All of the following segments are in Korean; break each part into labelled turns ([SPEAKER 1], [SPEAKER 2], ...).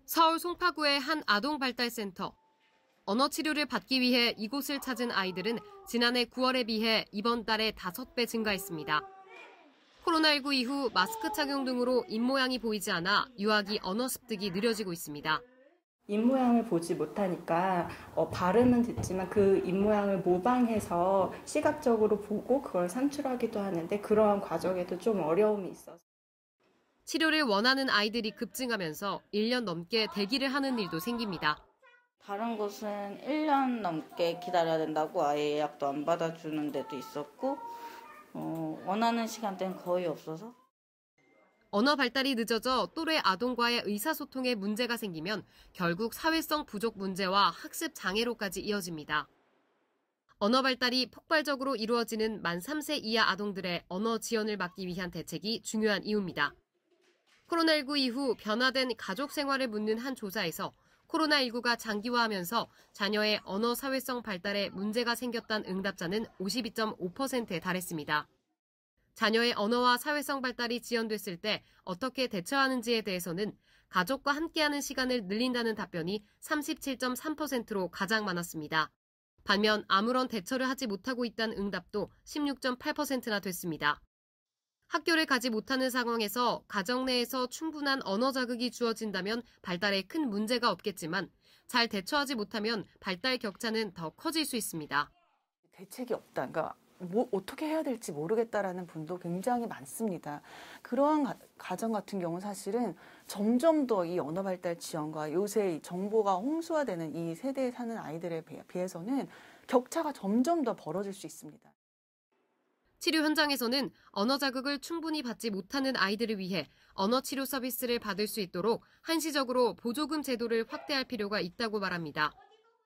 [SPEAKER 1] 서울 송파구의 한 아동발달센터. 언어 치료를 받기 위해 이곳을 찾은 아이들은 지난해 9월에 비해 이번 달에 5배 증가했습니다. 코로나19 이후 마스크 착용 등으로 입모양이 보이지 않아 유아기 언어 습득이 느려지고 있습니다.
[SPEAKER 2] 입모양을 보지 못하니까 발음은 듣지만 그 입모양을 모방해서 시각적으로 보고 그걸 산출하기도 하는데 그러한 과정에도 좀 어려움이 있어서.
[SPEAKER 1] 치료를 원하는 아이들이 급증하면서 1년 넘게 대기를 하는 일도 생깁니다.
[SPEAKER 3] 다른 곳은 1년 넘게 기다려야 된다고 아예 예약도 안 받아주는 데도 있었고 원하는 시간대는 거의 없어서.
[SPEAKER 1] 언어 발달이 늦어져 또래 아동과의 의사소통에 문제가 생기면 결국 사회성 부족 문제와 학습 장애로까지 이어집니다. 언어 발달이 폭발적으로 이루어지는 만 3세 이하 아동들의 언어 지원을 막기 위한 대책이 중요한 이유입니다. 코로나19 이후 변화된 가족 생활을 묻는 한 조사에서 코로나19가 장기화하면서 자녀의 언어 사회성 발달에 문제가 생겼다는 응답자는 52.5%에 달했습니다. 자녀의 언어와 사회성 발달이 지연됐을 때 어떻게 대처하는지에 대해서는 가족과 함께하는 시간을 늘린다는 답변이 37.3%로 가장 많았습니다. 반면 아무런 대처를 하지 못하고 있다는 응답도 16.8%나 됐습니다. 학교를 가지 못하는 상황에서 가정 내에서 충분한 언어 자극이 주어진다면 발달에 큰 문제가 없겠지만 잘 대처하지 못하면 발달 격차는 더 커질 수 있습니다.
[SPEAKER 4] 대책이 없다. 그러니까 어떻게 해야 될지 모르겠다라는 분도 굉장히 많습니다. 그러한 가정 같은 경우는 사실은 점점 더 이 언어 발달 지원과 요새 이 정보가 홍수화되는 이 세대에 사는 아이들에 비해서는 격차가 점점 더 벌어질 수 있습니다.
[SPEAKER 1] 치료 현장에서는 언어 자극을 충분히 받지 못하는 아이들을 위해 언어 치료 서비스를 받을 수 있도록 한시적으로 보조금 제도를 확대할 필요가 있다고 말합니다.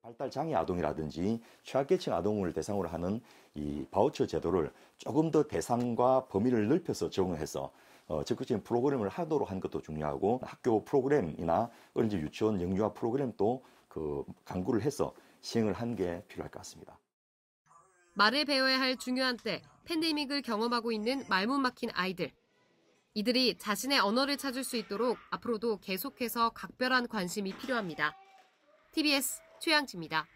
[SPEAKER 5] 발달장애 아동이라든지 취약계층 아동을 대상으로 하는 이 바우처 제도를 조금 더 대상과 범위를 넓혀서 적용해서 적극적인 프로그램을 하도록 하는 것도 중요하고 학교 프로그램이나 어린이집 유치원 영유아 프로그램도 강구를 해서 시행을 하는 게 필요할 것 같습니다.
[SPEAKER 1] 말을 배워야 할 중요한 때 팬데믹을 경험하고 있는 말문 막힌 아이들. 이들이 자신의 언어를 찾을 수 있도록 앞으로도 계속해서 각별한 관심이 필요합니다. TBS 최양지입니다.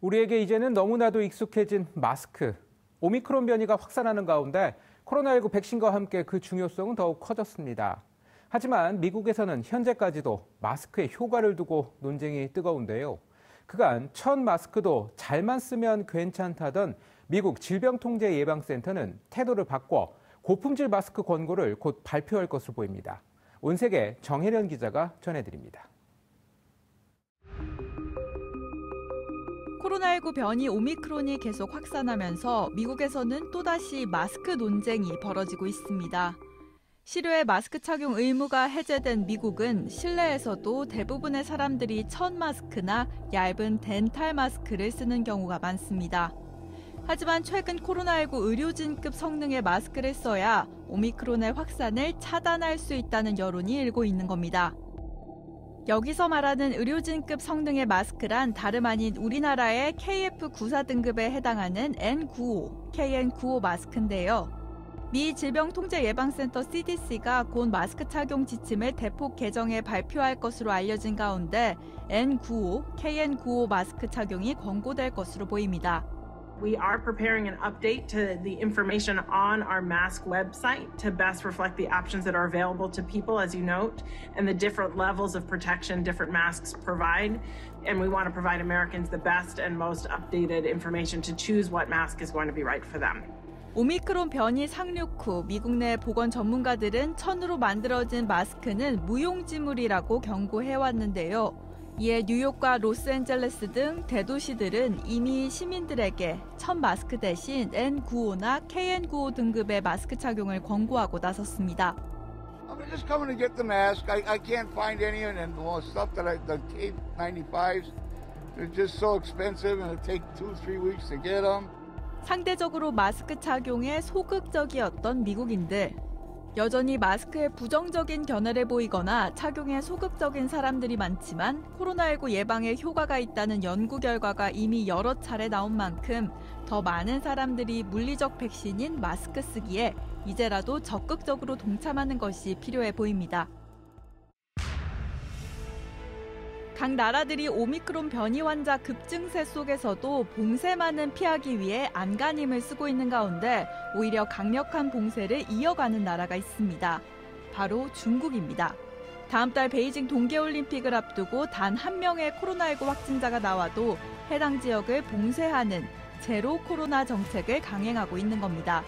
[SPEAKER 6] 우리에게 이제는 너무나도 익숙해진 마스크. 오미크론 변이가 확산하는 가운데 코로나19 백신과 함께 그 중요성은 더욱 커졌습니다. 하지만 미국에서는 현재까지도 마스크의 효과를 두고 논쟁이 뜨거운데요. 그간 첫 마스크도 잘만 쓰면 괜찮다던 미국 질병통제예방센터는 태도를 바꿔 고품질 마스크 권고를 곧 발표할 것으로 보입니다. 온세계 정혜련 기자가 전해드립니다.
[SPEAKER 7] 코로나19 변이 오미크론이 계속 확산하면서 미국에서는 또다시 마스크 논쟁이 벌어지고 있습니다. 실외 마스크 착용 의무가 해제된 미국은 실내에서도 대부분의 사람들이 천 마스크나 얇은 덴탈 마스크를 쓰는 경우가 많습니다. 하지만 최근 코로나19 의료진급 성능의 마스크를 써야 오미크론의 확산을 차단할 수 있다는 여론이 일고 있는 겁니다. 여기서 말하는 의료진급 성능의 마스크란 다름 아닌 우리나라의 KF94 등급에 해당하는 N95, KN95 마스크인데요. 미 질병통제예방센터 CDC가 곧 마스크 착용 지침을 대폭 개정해 발표할 것으로 알려진 가운데 N95, KN95 마스크 착용이 권고될 것으로 보입니다.
[SPEAKER 8] We are preparing an update to the information on our mask website to best reflect the options that are available to people, as you note, and the different levels of protection different masks provide. And we want to provide Americans the best and most updated information to choose what mask is going to be right for them.
[SPEAKER 7] 오미크론 변이 상륙 후 미국 내 보건 전문가들은 천으로 만들어진 마스크는 무용지물이라고 경고해왔는데요. 이에 뉴욕과 로스앤젤레스 등 대도시들은 이미 시민들에게 천 마스크 대신 N95나 KN95 등급의 마스크 착용을 권고하고 나섰습니다.
[SPEAKER 9] I'm just coming to get the mask. I can't find any and the stuff that the K95s, they're just so expensive and it'll take 2-3 weeks to get them.
[SPEAKER 7] 상대적으로 마스크 착용에 소극적이었던 미국인들. 여전히 마스크에 부정적인 견해를 보이거나 착용에 소극적인 사람들이 많지만 코로나19 예방에 효과가 있다는 연구 결과가 이미 여러 차례 나온 만큼 더 많은 사람들이 물리적 백신인 마스크 쓰기에 이제라도 적극적으로 동참하는 것이 필요해 보입니다. 각 나라들이 오미크론 변이 환자 급증세 속에서도 봉쇄만은 피하기 위해 안간힘을 쓰고 있는 가운데 오히려 강력한 봉쇄를 이어가는 나라가 있습니다. 바로 중국입니다. 다음 달 베이징 동계올림픽을 앞두고 단 한 명의 코로나19 확진자가 나와도 해당 지역을 봉쇄하는 제로 코로나 정책을 강행하고 있는 겁니다.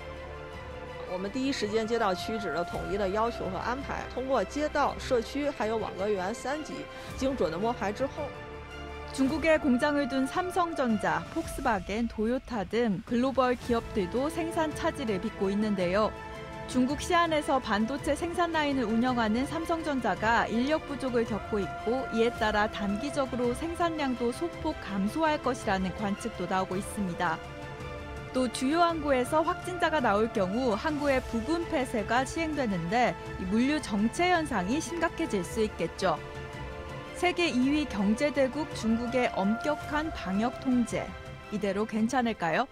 [SPEAKER 10] 我们第一时间接到区指的统一的要求和安排，通过街道、社区还有网格员3级精准的摸排之后，
[SPEAKER 7] 중국에 공장을 둔 삼성전자, 폭스바겐, 도요타 등 글로벌 기업들도 생산 차질을 빚고 있는데요. 중국 시안에서 반도체 생산 라인을 운영하는 삼성전자가 인력 부족을 겪고 있고 이에 따라 단기적으로 생산량도 소폭 감소할 것이라는 관측도 나오고 있습니다. 또 주요 항구에서 확진자가 나올 경우 항구의 부분 폐쇄가 시행되는데 물류 정체 현상이 심각해질 수 있겠죠. 세계 2위 경제대국 중국의 엄격한 방역 통제. 이대로 괜찮을까요?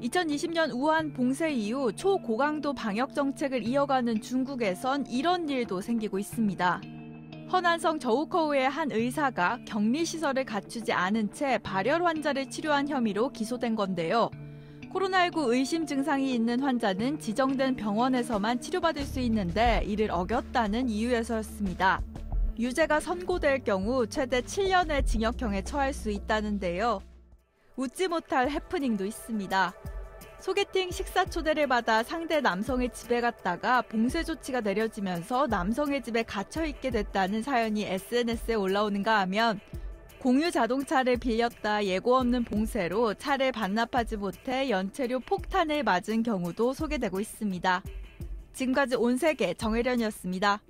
[SPEAKER 7] 2020년 우한 봉쇄 이후 초고강도 방역 정책을 이어가는 중국에선 이런 일도 생기고 있습니다. 허난성 저우커우의 한 의사가 격리시설을 갖추지 않은 채 발열 환자를 치료한 혐의로 기소된 건데요. 코로나19 의심 증상이 있는 환자는 지정된 병원에서만 치료받을 수 있는데 이를 어겼다는 이유에서였습니다. 유죄가 선고될 경우 최대 7년의 징역형에 처할 수 있다는데요. 웃지 못할 해프닝도 있습니다. 소개팅 식사 초대를 받아 상대 남성의 집에 갔다가 봉쇄 조치가 내려지면서 남성의 집에 갇혀 있게 됐다는 사연이 SNS에 올라오는가 하면 공유 자동차를 빌렸다 예고 없는 봉쇄로 차를 반납하지 못해 연체료 폭탄을 맞은 경우도 소개되고 있습니다. 지금까지 온세계 정혜련이었습니다.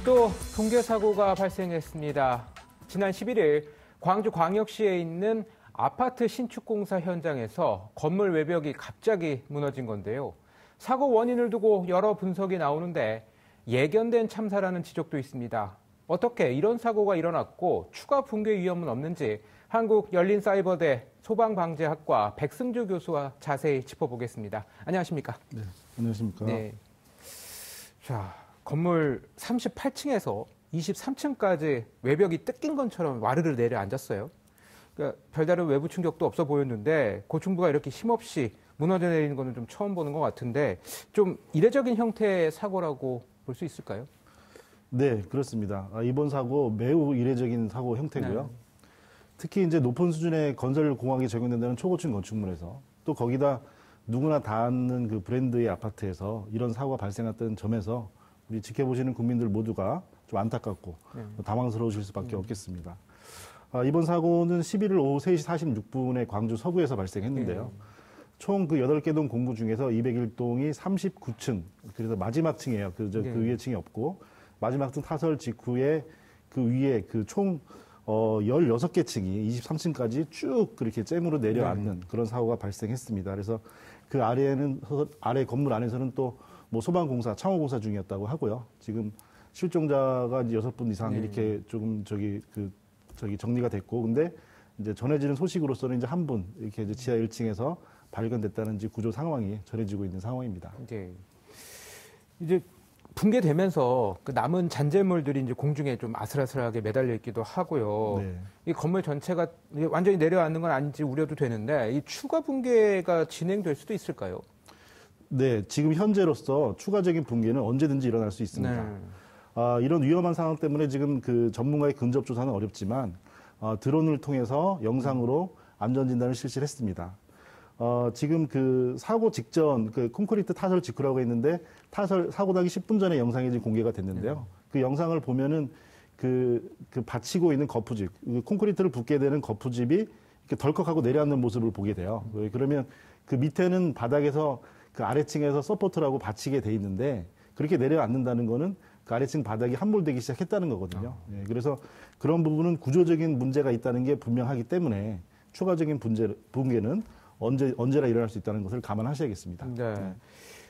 [SPEAKER 6] 또 동계 사고가 발생했습니다. 지난 11일 광주광역시에 있는 아파트 신축 공사 현장에서 건물 외벽이 갑자기 무너진 건데요. 사고 원인을 두고 여러 분석이 나오는데 예견된 참사라는 지적도 있습니다. 어떻게 이런 사고가 일어났고 추가 붕괴 위험은 없는지 한국열린사이버대 소방방재학과 백승주 교수와 자세히 짚어보겠습니다. 안녕하십니까?
[SPEAKER 11] 네, 안녕하십니까?
[SPEAKER 6] 네. 자, 건물 38층에서 23층까지 외벽이 뜯긴 것처럼 와르르 내려앉았어요. 그러니까 별다른 외부 충격도 없어 보였는데 고층부가 이렇게 힘없이 무너져 내리는 거는 좀 처음 보는 것 같은데 좀 이례적인 형태의 사고라고 볼 수 있을까요?
[SPEAKER 11] 네, 그렇습니다. 이번 사고 매우 이례적인 사고 형태고요. 네. 특히 이제 높은 수준의 건설 공학이 적용된다는 초고층 건축물에서 또 거기다 누구나 다 아는 그 브랜드의 아파트에서 이런 사고가 발생했다는 점에서 우리 지켜보시는 국민들 모두가 좀 안타깝고 당황스러우실 수밖에 없겠습니다. 이번 사고는 11일 오후 3시 46분에 광주 서구에서 발생했는데요. 총 그 8개 동 공구 중에서 201동이 39층, 그래서 마지막 층이에요. 그 위에 층이 없고, 마지막 층 타설 직후에 그 위에 그 총 16개 층이 23층까지 쭉 그렇게 잼으로 내려앉는 그런 사고가 발생했습니다. 그래서 그 아래 건물 안에서는 또 뭐 소방공사, 창호공사 중이었다고 하고요. 지금 실종자가 이제 6분 이상 이렇게 조금 정리가 됐고, 근데 이제 전해지는 소식으로서는 이제 한 분 이렇게 이제 지하 1층에서 발견됐다는 구조 상황이 전해지고 있는 상황입니다.
[SPEAKER 6] 네. 이제 붕괴되면서 그 남은 잔재물들이 이제 공중에 좀 아슬아슬하게 매달려 있기도 하고요. 네. 이 건물 전체가 완전히 내려앉는 건 아닌지 우려도 되는데 이 추가 붕괴가 진행될 수도 있을까요?
[SPEAKER 11] 네, 지금 현재로서 추가적인 붕괴는 언제든지 일어날 수 있습니다. 네. 이런 위험한 상황 때문에 지금 그 전문가의 근접 조사는 어렵지만 드론을 통해서 영상으로 안전 진단을 실시를 했습니다. 지금 그 사고 직전 그 콘크리트 타설 직후라고 했는데 사고 나기 10분 전에 영상이 지금 공개가 됐는데요. 그 영상을 보면은 그 받치고 있는 거푸집, 콘크리트를 붓게 되는 거푸집이 덜컥하고 내려앉는 모습을 보게 돼요. 그러면 그 밑에는 바닥에서 그 아래층에서 서포트라고 받치게 돼 있는데 그렇게 내려앉는다는 거는 그 아래층 바닥이 함몰되기 시작했다는 거거든요. 예, 그래서 그런 부분은 구조적인 문제가 있다는 게 분명하기 때문에 추가적인 붕괴는 언제나 일어날 수 있다는 것을 감안하셔야겠습니다.
[SPEAKER 6] 네.
[SPEAKER 11] 네.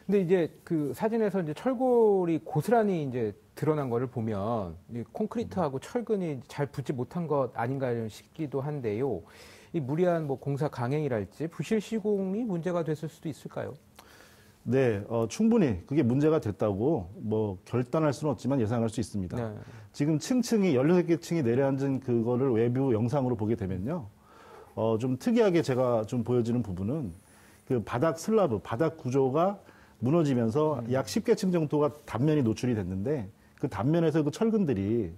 [SPEAKER 6] 근데 이제 그 사진에서 이제 철골이 고스란히 이제 드러난 거를 보면 이 콘크리트하고 철근이 잘 붙지 못한 것 아닌가 싶기도 한데요. 이 무리한 뭐 공사 강행이랄지 부실 시공이 문제가 됐을 수도 있을까요?
[SPEAKER 11] 네, 충분히 그게 문제가 됐다고 뭐 결단할 수는 없지만 예상할 수 있습니다.
[SPEAKER 6] 네.
[SPEAKER 11] 지금 층층이 16개 층이 내려앉은 그거를 외부 영상으로 보게 되면요. 좀 특이하게 제가 좀 보여지는 부분은 그 바닥 슬라브, 바닥 구조가 무너지면서 약 10개 층 정도가 단면이 노출이 됐는데 그 단면에서 그 철근들이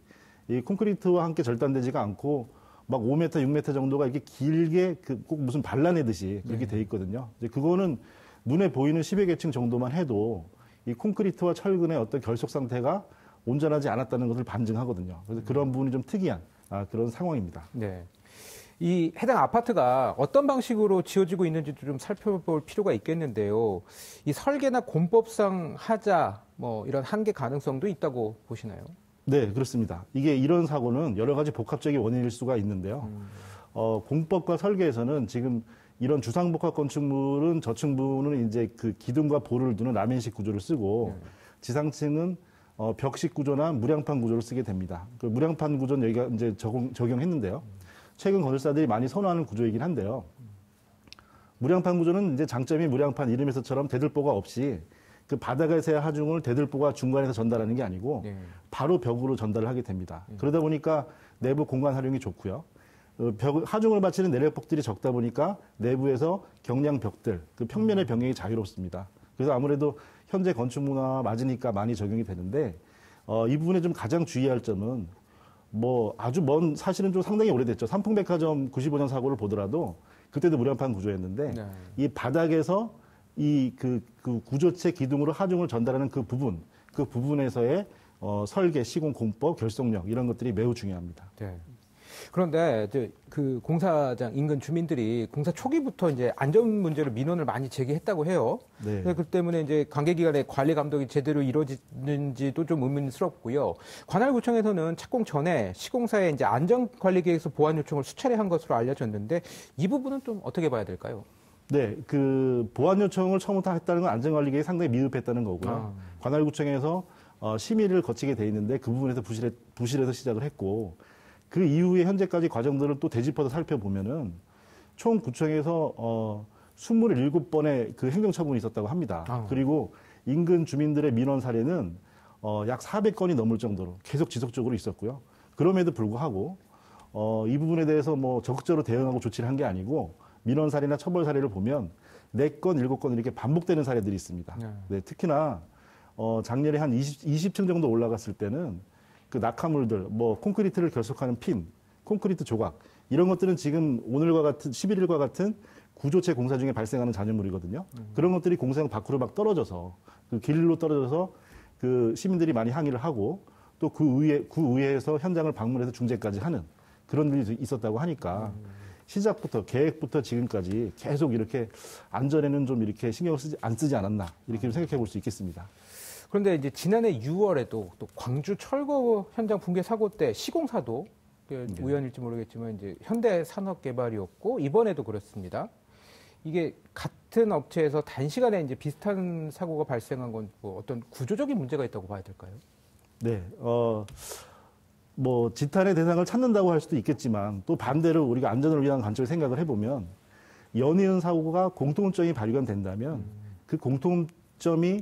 [SPEAKER 11] 이 콘크리트와 함께 절단되지가 않고 막 5m, 6m 정도가 이렇게 길게 꼭 무슨 발라내듯이 그렇게 돼 있거든요. 이제 그거는 눈에 보이는 10여 개 층 정도만 해도 이 콘크리트와 철근의 어떤 결속 상태가 온전하지 않았다는 것을 반증하거든요. 그래서 그런 부분이 좀 특이한 그런 상황입니다.
[SPEAKER 6] 네. 이 해당 아파트가 어떤 방식으로 지어지고 있는지도 좀 살펴볼 필요가 있겠는데요. 이 설계나 공법상 하자 뭐 이런 한계 가능성도 있다고 보시나요?
[SPEAKER 11] 네, 그렇습니다. 이게 이런 사고는 여러 가지 복합적인 원인일 수가 있는데요. 공법과 설계에서는 지금 이런 주상복합 건축물은 저층부는 이제 그 기둥과 볼을 두는 라멘식 구조를 쓰고 지상층은 벽식 구조나 무량판 구조를 쓰게 됩니다. 그 무량판 구조는 여기가 이제 적용했는데요. 최근 건설사들이 많이 선호하는 구조이긴 한데요. 무량판 구조는 이제 장점이 무량판 이름에서처럼 대들보가 없이 그 바닥에서의 하중을 대들보가 중간에서 전달하는 게 아니고 바로 벽으로 전달을 하게 됩니다. 그러다 보니까 내부 공간 활용이 좋고요. 하중을 받치는 내력벽들이 적다 보니까 내부에서 경량 벽들, 그 평면의 변경이 자유롭습니다. 그래서 아무래도 현재 건축 문화와 맞으니까 많이 적용이 되는데 이 부분에 좀 가장 주의할 점은 뭐 아주 사실은 좀 상당히 오래됐죠. 삼풍백화점 95년 사고를 보더라도 그때도 무량판 구조였는데 이 바닥에서 그 구조체 기둥으로 하중을 전달하는 그 부분에서의 설계, 시공, 공법, 결속력 이런 것들이 매우 중요합니다.
[SPEAKER 6] 네. 그런데 이제 그 공사장 인근 주민들이 공사 초기부터 이제 안전 문제로 민원을 많이 제기했다고 해요.
[SPEAKER 11] 네.
[SPEAKER 6] 그 때문에 이제 관계기관의 관리 감독이 제대로 이루어지는지도 좀 의문스럽고요. 관할구청에서는 착공 전에 시공사에 이제 안전관리계획서 보완 요청을 수차례 한 것으로 알려졌는데 이 부분은 좀 어떻게 봐야 될까요?
[SPEAKER 11] 네, 그 보완 요청을 처음부터 했다는 건 안전관리계획이 상당히 미흡했다는 거고요. 관할구청에서 심의를 거치게 돼 있는데 그 부분에서 부실해서 시작을 했고 그 이후에 현재까지 과정들을 또 되짚어서 살펴보면은 총 구청에서 27번의 그 행정처분이 있었다고 합니다. 그리고 인근 주민들의 민원 사례는 약 400건이 넘을 정도로 계속 지속적으로 있었고요. 그럼에도 불구하고 이 부분에 대해서 뭐 적극적으로 대응하고 조치를 한 게 아니고 민원 사례나 처벌 사례를 보면 4건, 7건 이렇게 반복되는 사례들이 있습니다. 네, 특히나 작년에 한 20층 정도 올라갔을 때는 그 낙하물들, 뭐 콘크리트를 결속하는 핀, 콘크리트 조각 이런 것들은 지금 오늘과 같은 11일과 같은 구조체 공사 중에 발생하는 잔여물이거든요. 그런 것들이 공사장 밖으로 막 떨어져서 그 길로 떨어져서 그 시민들이 많이 항의를 하고 또 그 의회에서 현장을 방문해서 중재까지 하는 그런 일이 있었다고 하니까 시작부터 계획부터 지금까지 계속 이렇게 안전에는 좀 이렇게 신경을 안 쓰지 않았나 이렇게 생각해 볼 수 있겠습니다.
[SPEAKER 6] 그런데 이제 지난해 6월에도 또 광주 철거 현장 붕괴 사고 때 시공사도 우연일지 모르겠지만 이제 현대산업개발이었고 이번에도 그렇습니다. 이게 같은 업체에서 단시간에 이제 비슷한 사고가 발생한 건 뭐 어떤 구조적인 문제가 있다고 봐야 될까요?
[SPEAKER 11] 네, 뭐 지탄의 대상을 찾는다고 할 수도 있겠지만 또 반대로 우리가 안전을 위한 관점을 생각을 해보면 연이은 사고가 공통점이 발견된다면 그 공통점이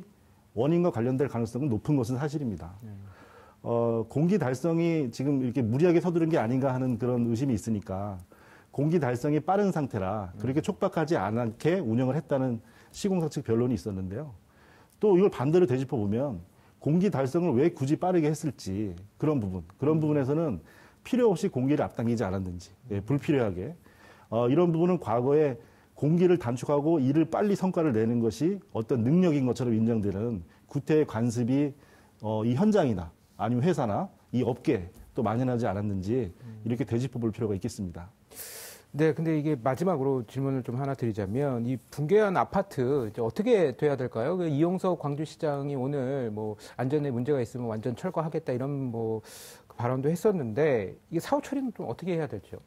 [SPEAKER 11] 원인과 관련될 가능성은 높은 것은 사실입니다. 공기 달성이 지금 이렇게 무리하게 서두른 게 아닌가 하는 그런 의심이 있으니까 공기 달성이 빠른 상태라 그렇게 촉박하지 않게 운영을 했다는 시공사 측 변론이 있었는데요. 또 이걸 반대로 되짚어 보면 공기 달성을 왜 굳이 빠르게 했을지 그런 부분에서는 필요 없이 공기를 앞당기지 않았는지 불필요하게 이런 부분은 과거에 공기를 단축하고 이를 빨리 성과를 내는 것이 어떤 능력인 것처럼 인정되는 구태의 관습이 이 현장이나 아니면 회사나 이 업계에 또 만연하지 않았는지 이렇게 되짚어 볼 필요가 있겠습니다.
[SPEAKER 6] 네, 근데 이게 마지막으로 질문을 좀 하나 드리자면 이 붕괴한 아파트 이제 어떻게 돼야 될까요? 그 이용석 광주시장이 오늘 뭐 안전에 문제가 있으면 완전 철거하겠다 이런 뭐 발언도 했었는데 이게 사후 처리는 좀 어떻게 해야 될지요?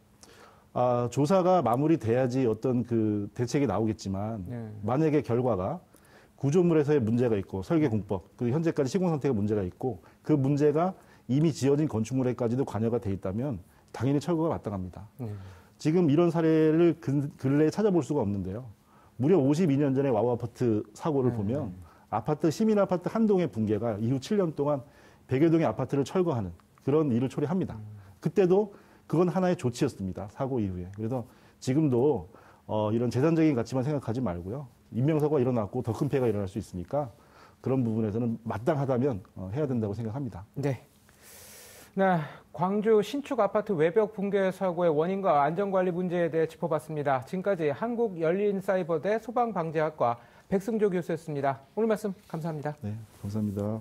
[SPEAKER 11] 조사가 마무리돼야지 어떤 그 대책이 나오겠지만
[SPEAKER 6] 네.
[SPEAKER 11] 만약에 결과가 구조물에서의 문제가 있고 설계 공법, 그 현재까지 시공 상태가 문제가 있고 그 문제가 이미 지어진 건축물에까지도 관여가 돼 있다면 당연히 철거가 마땅합니다. 지금 이런 사례를 근래에 찾아볼 수가 없는데요. 무려 52년 전에 와우 아파트 사고를 보면 시민 아파트 한 동의 붕괴가 이후 7년 동안 100여 동의 아파트를 철거하는 그런 일을 초래합니다. 그때도 그건 하나의 조치였습니다. 사고 이후에. 그래서 지금도 이런 재산적인 가치만 생각하지 말고요. 인명사고가 일어났고 더 큰 피해가 일어날 수 있으니까 그런 부분에서는 마땅하다면 해야 된다고 생각합니다.
[SPEAKER 6] 네. 네, 광주 신축 아파트 외벽 붕괴 사고의 원인과 안전관리 문제에 대해 짚어봤습니다. 지금까지 한국열린사이버대 소방방재학과 백승조 교수였습니다. 오늘 말씀 감사합니다.
[SPEAKER 11] 네, 감사합니다.